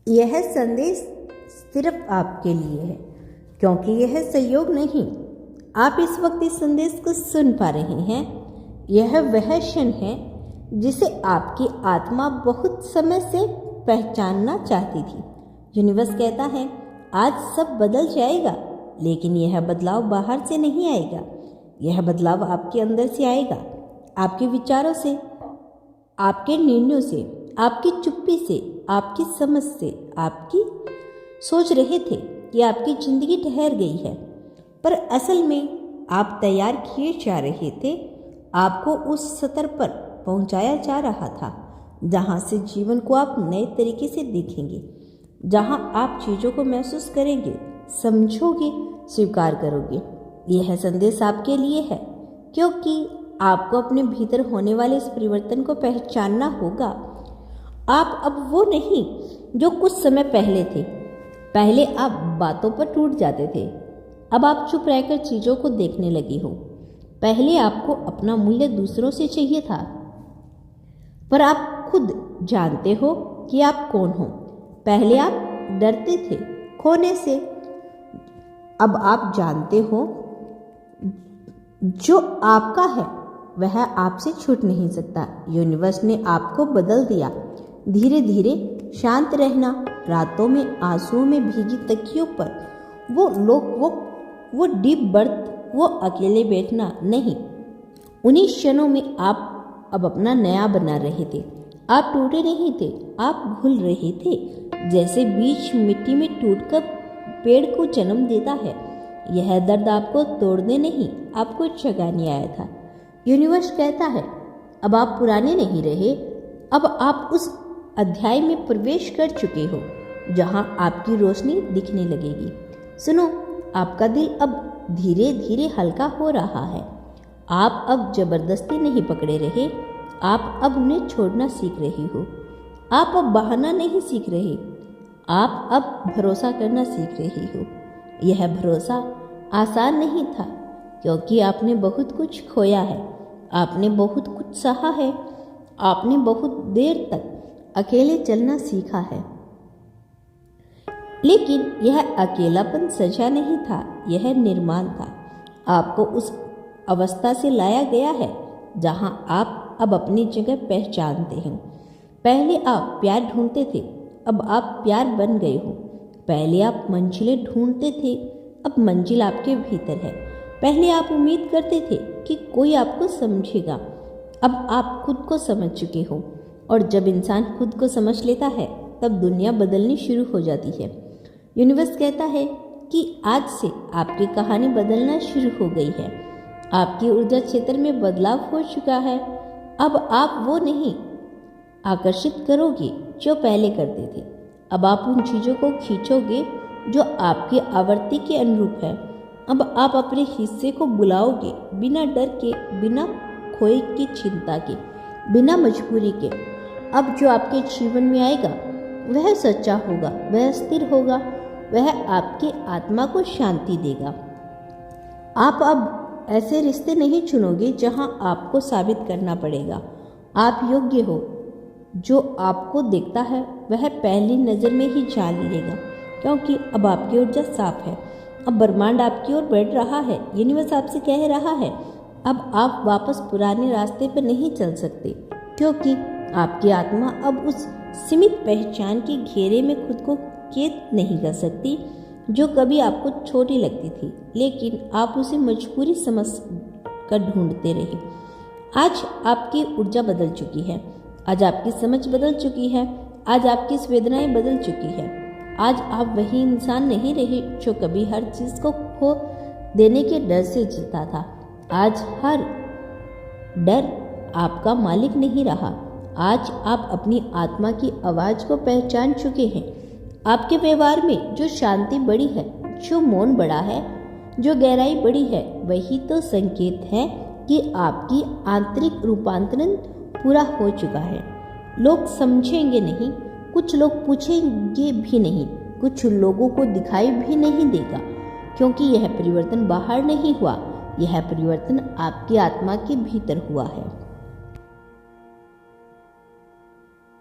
यह संदेश सिर्फ आपके लिए है, क्योंकि यह संयोग नहीं। आप इस वक्त इस संदेश को सुन पा रहे हैं। यह वह क्षण है जिसे आपकी आत्मा बहुत समय से पहचानना चाहती थी। यूनिवर्स कहता है आज सब बदल जाएगा, लेकिन यह बदलाव बाहर से नहीं आएगा। यह बदलाव आपके अंदर से आएगा, आपके विचारों से, आपके निर्णयों से, आपकी चुप्पी से, आपकी समझ से। आपकी सोच रहे थे कि आपकी जिंदगी ठहर गई है, पर असल में आप तैयार किए जा रहे थे। आपको उस स्तर पर पहुंचाया जा रहा था जहां से जीवन को आप नए तरीके से देखेंगे, जहां आप चीज़ों को महसूस करेंगे, समझोगे, स्वीकार करोगे। यह संदेश आपके लिए है, क्योंकि आपको अपने भीतर होने वाले इस परिवर्तन को पहचानना होगा। आप अब वो नहीं जो कुछ समय पहले थे। पहले आप बातों पर टूट जाते थे, अब आप चुप रहकर चीज़ों को देखने लगे हो। पहले आपको अपना मूल्य दूसरों से चाहिए था, पर आप खुद जानते हो कि आप कौन हो। पहले आप डरते थे खोने से, अब आप जानते हो जो आपका है वह आपसे छूट नहीं सकता। यूनिवर्स ने आपको बदल दिया। धीरे धीरे शांत रहना, रातों में आंसुओं में भीगी तकियों पर वो डीप बर्थ, वो अकेले बैठना नहीं। उन्हीं क्षणों में आप अब अपना नया बना रहे थे। आप टूटे नहीं थे, आप घुल रहे थे। जैसे बीज मिट्टी में टूटकर पेड़ को जन्म देता है। यह दर्द आपको तोड़ने नहीं, आपको जगाने आया था। यूनिवर्स कहता है अब आप पुराने नहीं रहे, अब आप उस अध्याय में प्रवेश कर चुके हो जहां आपकी रोशनी दिखने लगेगी। सुनो, आपका दिल अब धीरे धीरे हल्का हो रहा है। आप अब जबरदस्ती नहीं पकड़े रहे, आप अब उन्हें छोड़ना सीख रहे हो। आप अब बहाना नहीं सीख रहे, आप अब भरोसा करना सीख रहे हो। यह भरोसा आसान नहीं था, क्योंकि आपने बहुत कुछ खोया है, आपने बहुत कुछ सहा है, आपने बहुत देर तक अकेले चलना सीखा है। लेकिन यह अकेलापन सजा नहीं था, यह निर्माण था। आपको उस अवस्था से लाया गया है जहां आप अब अपनी जगह पहचानते हैं। पहले आप प्यार ढूंढते थे, अब आप प्यार बन गए हो। पहले आप मंजिलें ढूंढते थे, अब मंजिल आपके भीतर है। पहले आप उम्मीद करते थे कि कोई आपको समझेगा, अब आप खुद को समझ चुके हो। और जब इंसान खुद को समझ लेता है तब दुनिया बदलनी शुरू हो जाती है। यूनिवर्स कहता है कि आज से आपकी कहानी बदलना शुरू हो गई है। आपकी ऊर्जा क्षेत्र में बदलाव हो चुका है। अब आप वो नहीं आकर्षित करोगे जो पहले करते थे। अब आप उन चीज़ों को खींचोगे जो आपकी आवृत्ति के अनुरूप है। अब आप अपने हिस्से को बुलाओगे, बिना डर के, बिना खोए की चिंता के, बिना मजबूरी के। अब जो आपके जीवन में आएगा वह सच्चा होगा, वह स्थिर होगा, वह आपकी आत्मा को शांति देगा। आप अब ऐसे रिश्ते नहीं चुनोगे जहां आपको साबित करना पड़ेगा आप योग्य हो। जो आपको देखता है वह पहली नज़र में ही जान लेगा, क्योंकि अब आपकी ऊर्जा साफ है। अब ब्रह्मांड आपकी ओर बढ़ रहा है। यूनिवर्स आपसे कह रहा है अब आप वापस पुराने रास्ते पर नहीं चल सकते, क्योंकि आपकी आत्मा अब उस सीमित पहचान के घेरे में खुद को कैद नहीं कर सकती जो कभी आपको छोटी लगती थी, लेकिन आप उसे मजबूरी समझ कर ढूंढते रहे। आज आपकी ऊर्जा बदल चुकी है, आज आपकी समझ बदल चुकी है, आज आपकी संवेदनाएं बदल चुकी है। आज आप वही इंसान नहीं रहे जो कभी हर चीज़ को खो देने के डर से जीता था। आज हर डर आपका मालिक नहीं रहा। आज आप अपनी आत्मा की आवाज़ को पहचान चुके हैं। आपके व्यवहार में जो शांति बड़ी है, जो मौन बड़ा है, जो गहराई बड़ी है, वही तो संकेत है कि आपकी आंतरिक रूपांतरण पूरा हो चुका है। लोग समझेंगे नहीं, कुछ लोग पूछेंगे भी नहीं, कुछ लोगों को दिखाई भी नहीं देगा, क्योंकि यह परिवर्तन बाहर नहीं हुआ, यह परिवर्तन आपकी आत्मा के भीतर हुआ है।